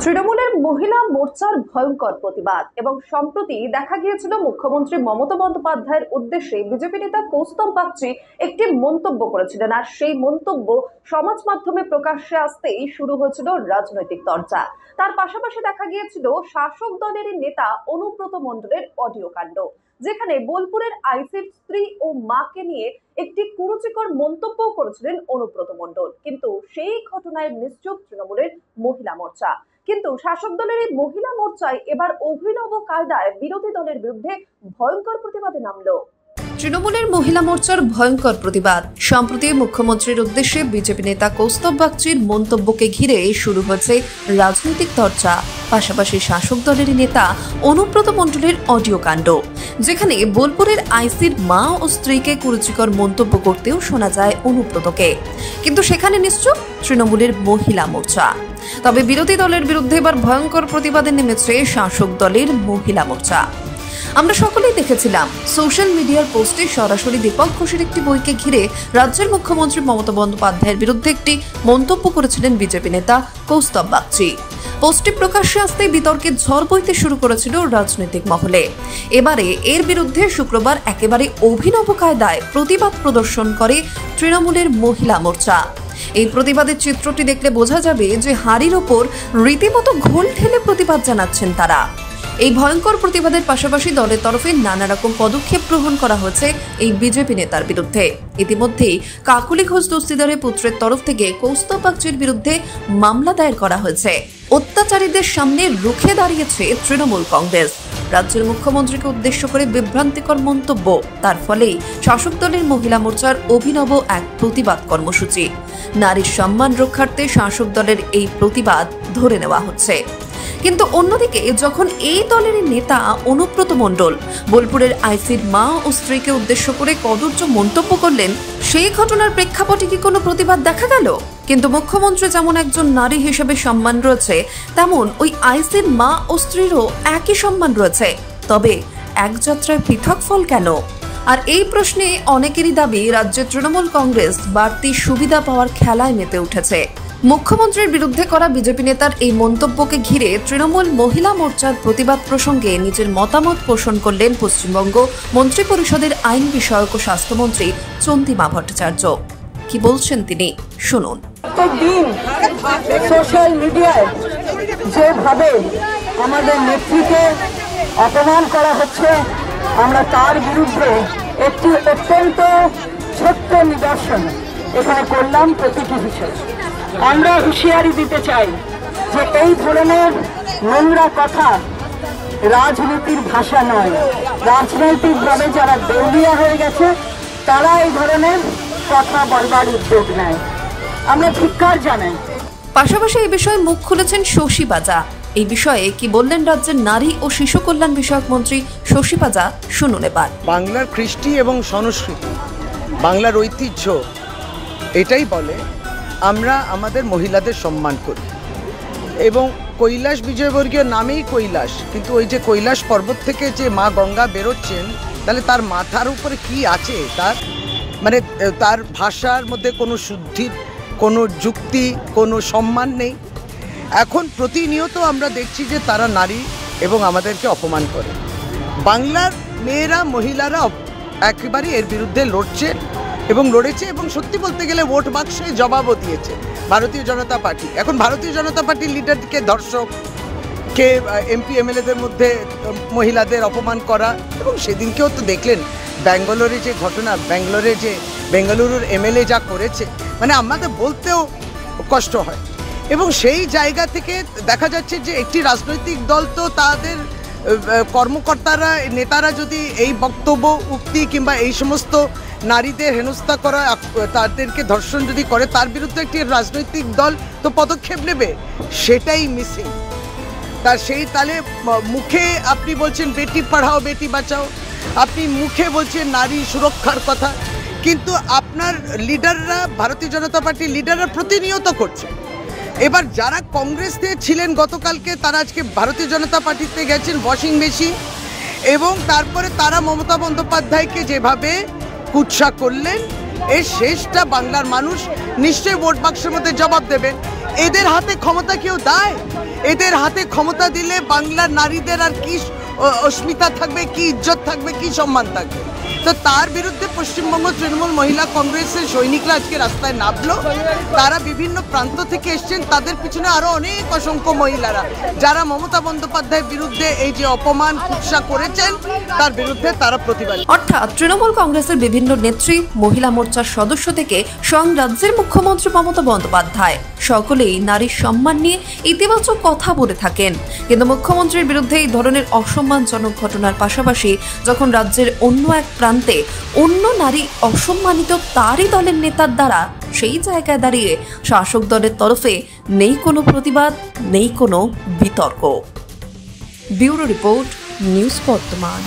তৃণমূলের মহিলা মোর্চার ভয়ঙ্কর প্রতিবাদ এবং সম্প্রতি দেখা গিয়েছিল মুখ্যমন্ত্রী মমতা বন্দ্যোপাধ্যায়ের উদ্দেশ্যে বিজেপি নেতা কৌস্তব বাগচি একটি মন্তব্য করেছিলেন, আর সেই মন্তব্য সমাজ মাধ্যমে প্রকাশ্যে আসতেই শুরু হয়েছিল রাজনৈতিক চর্চা। তার পাশাপাশি দেখা গিয়েছিল শাসক দলের নেতা অনুব্রত মণ্ডলের অডিও কাণ্ড, যেখানে বোলপুরের আইসির স্ত্রী ও মাকে নিয়ে একটি কুরুচিকর মন্তব্য করেছিলেন অনুব্রত মণ্ডল। কিন্তু সেই ঘটনায় নিশ্চুপ তৃণমূলের মহিলা মোর্চা। কিন্তু শাসক দলের এই মহিলা মোর্চায় এবার অভিনব কায়দায় বিরোধী দলের বিরুদ্ধে ভয়ঙ্কর প্রতিবাদে নামলো। তৃণমূলের মহিলা মোর্চার ভয়ঙ্কর প্রতিবাদ। সম্প্রতি মুখ্যমন্ত্রীর উদ্দেশ্যে বিজেপি নেতা কৌস্তব বাগচির মন্তব্যকে ঘিরে শুরু হয়েছে রাজনৈতিক চর্চা, পাশাপাশি শাসক দলের নেতা অনুব্রত মণ্ডলের অডিও কাণ্ড, যেখানে বোলপুরের আইসির মা ও স্ত্রীকে কুরুচিকর মন্তব্য করতেও শোনা যায় অনুব্রতকে। কিন্তু সেখানে নিশ্চুপ তৃণমূলের মহিলা মোর্চা। তবে বিরোধী দলের বিরুদ্ধে এবার ভয়ঙ্কর প্রতিবাদে নেমেছে শাসক দলের মহিলা মোর্চা। আমরা সকলেই দেখেছিলাম সোশ্যাল মিডিয়ার পোস্টে সরাসরি দীপক ঘোষের একটি বইকে ঘিরে রাজ্যের মুখ্যমন্ত্রী মমতা বন্দ্যোপাধ্যায়ের বিরুদ্ধে একটি মন্তব্য করেছিলেন বিজেপি নেতা কৌস্তব বাগচি। পোস্টটি প্রকাশ্যে আসতেই বিতর্কের ঝড় বইতে শুরু করেছিল রাজনৈতিক মহলে। এবারে এর বিরুদ্ধে শুক্রবার একেবারে অভিনব কায়দায় প্রতিবাদ প্রদর্শন করে তৃণমূলের মহিলা মোর্চা। এই প্রতিবাদের চিত্রটি দেখলে বোঝা যাবে যে হাড়ির ওপর রীতিমতো ঘোল ঠেলে প্রতিবাদ জানাচ্ছেন তারা। এই ভয়ঙ্কর প্রতিবাদের পাশাপাশি দলের তরফে নানা রকম পদক্ষেপ গ্রহণ করা হয়েছে এই বিজেপি নেতার বিরুদ্ধে। ইতিমধ্যেই কাকুলি ঘোষ দস্তিদারের পুত্রের তরফ থেকে কৌস্তব বাগচির বিরুদ্ধে মামলা দায়ের করা হয়েছে। অত্যাচারীদের সামনে রুখে দাঁড়িয়েছে তৃণমূল কংগ্রেস। রাজ্যের মুখ্যমন্ত্রীকে উদ্দেশ্য করে বিভ্রান্তিকর মন্তব্য, তার ফলেই শাসক দলের মহিলা মোর্চার অভিনব এক প্রতিবাদ কর্মসূচি। নারীর সম্মান রক্ষার্থে শাসক দলের এই প্রতিবাদ ধরে নেওয়া হচ্ছে। কিন্তু অন্যদিকে যখন এই দলের নেতা অনুব্রত মণ্ডল বোলপুরের আইসির মা ও স্ত্রীকে উদ্দেশ্য করে কদর্য মন্তব্য করলেন, সেই ঘটনার প্রেক্ষাপটে কি কোনো প্রতিবাদ দেখা গেল? কিন্তু মুখ্যমন্ত্রী যেমন একজন নারী হিসেবে সম্মান রয়েছে, তেমন ওই আইসির মা ও স্ত্রীরও একই সম্মান রয়েছে। তবে এক যাত্রায় পৃথক ফল কেন? আর এই প্রশ্নে অনেকেরই দাবি রাজ্যের তৃণমূল কংগ্রেস বাড়তি সুবিধা পাওয়ার খেলায় মেতে উঠেছে। মুখ্যমন্ত্রীর বিরুদ্ধে করা বিজেপি নেতার এই মন্তব্যকে ঘিরে তৃণমূল মহিলা মোর্চার প্রতিবাদ প্রসঙ্গে নিজের মতামত পোষণ করলেন পশ্চিমবঙ্গ মন্ত্রিপরিষদের আইন বিষয়ক ও স্বাস্থ্যমন্ত্রী চন্দ্রিমা ভট্টাচার্য। কি বলছেন তিনি, শুনুন। প্রত্যেকদিন সোশ্যাল মিডিয়ায় যেভাবে আমাদের নেত্রীকে অপমান করা হচ্ছে, আমরা তার বিরুদ্ধে একটি অত্যন্ত ছোট্ট নিদর্শন এখানে করলাম প্রতীকী হিসেবে। আমরা হুঁশিয়ারি দিতে চাই যে এই ধরনের নোংরা কথা রাজনীতির ভাষা নয়। রাজনৈতিকভাবে যারা দেউলিয়া হয়ে গেছে তারা এই ধরনের কথা বলবার উদ্যোগ নেয়। আমরা ধিক্কার জানাই। পাশাপাশি এই বিষয়ে মুখ খুলেছেন শশী পাজা। এই বিষয়ে কি বললেন রাজ্যের নারী ও শিশু কল্যাণ বিষয়ক মন্ত্রী শশী পাজা, শুনুন এবার। বাংলার কৃষ্টি এবং সংস্কৃতি, বাংলার ঐতিহ্য এটাই বলে আমরা আমাদের মহিলাদের সম্মান করি। এবং কৈলাস বিজয়বর্গীয় নামেই কৈলাস, কিন্তু ওই যে কৈলাস পর্বত থেকে যে মা গঙ্গা বেরোচ্ছেন, তাহলে তার মাথার উপরে কি আছে? তার মানে তার ভাষার মধ্যে কোনো শুদ্ধির, কোনো যুক্তি, কোনো সম্মান নেই। এখন প্রতিনিয়ত আমরা দেখছি যে তারা নারী এবং আমাদেরকে অপমান করে। বাংলার মেয়েরা, মহিলারা একেবারে এর বিরুদ্ধে লড়ছে এবং লড়েছে, এবং সত্যি বলতে গেলে ভোট বাক্সে জবাবও দিয়েছে ভারতীয় জনতা পার্টি। এখন ভারতীয় জনতা পার্টির লিডারকে ধর্ষককে এমপি এমএলএদের মধ্যে মহিলাদের অপমান করা, এবং সেদিনকেও তো দেখলেন ব্যাঙ্গালোরে যে ঘটনা, বেঙ্গালুরুর এমএলএ যা করেছে, মানে আমাদের বলতেও কষ্ট হয়। এবং সেই জায়গা থেকে দেখা যাচ্ছে যে একটি রাজনৈতিক দল তো তাদের কর্মকর্তারা, নেতারা যদি এই বক্তব্য, উক্তি কিংবা এই সমস্ত নারীদের হেনস্থা করা, তাদেরকে ধর্ষণ যদি করে, তার বিরুদ্ধে একটি রাজনৈতিক দল তো পদক্ষেপ নেবে, সেটাই মিসিং। তার সেই তালে মুখে আপনি বলছেন বেটি পড়াও বেটি বাঁচাও, আপনি মুখে বলছেন নারী সুরক্ষার কথা, কিন্তু আপনার লিডাররা, ভারতীয় জনতা পার্টির লিডাররা প্রতিনিয়ত করছে। এবার যারা কংগ্রেসে ছিলেন গতকালকে, তারা আজকে ভারতীয় জনতা পার্টিতে গেছেন ওয়াশিং মেশিন, এবং তারপরে তারা মমতা বন্দ্যোপাধ্যায়কে যেভাবে কুৎসা করলেন, এর শেষটা বাংলার মানুষ নিশ্চয়ই ভোট বাক্সের মধ্যে জবাব দেবেন। এদের হাতে ক্ষমতা কেউ দেয়? এদের হাতে ক্ষমতা দিলে বাংলার নারীদের আর কি অস্মিতা থাকবে, কি ইজ্জত থাকবে, কি সম্মান থাকবে? তো তার বিরুদ্ধে পশ্চিমবঙ্গ তৃণমূল মহিলা কংগ্রেসের সৈনিকরা আজকে রাস্তায় নামলো। তারা বিভিন্ন প্রান্ত থেকে এসছেন, তাদের পিছনে আরো অনেক অসংখ্য মহিলারা যারা মমতা বন্দ্যোপাধ্যায়ের বিরুদ্ধে এই যে অপমান কুৎসা করেছেন তার বিরুদ্ধে তারা প্রতিবাদ। অর্থাৎ তৃণমূল কংগ্রেসের বিভিন্ন নেত্রী, মহিলা মোর্চার সদস্য থেকে স্বয়ং রাজ্যের মুখ্যমন্ত্রী মমতা বন্দ্যোপাধ্যায় সকলেই নারীর সম্মান নিয়ে ইতিবাচক কথা বলে থাকেন। কিন্তু মুখ্যমন্ত্রীর বিরুদ্ধে এই ধরনের অসম্মানজনক ঘটনার পাশাপাশি যখন রাজ্যের অন্য এক প্রান্তে অন্য নারী অসম্মানিত তারই দলের নেতার দ্বারা, সেই জায়গায় দাঁড়িয়ে শাসক দলের তরফে নেই কোনো প্রতিবাদ, নেই কোনো বিতর্ক। ব্যুরো রিপোর্ট, নিউজ বর্তমান।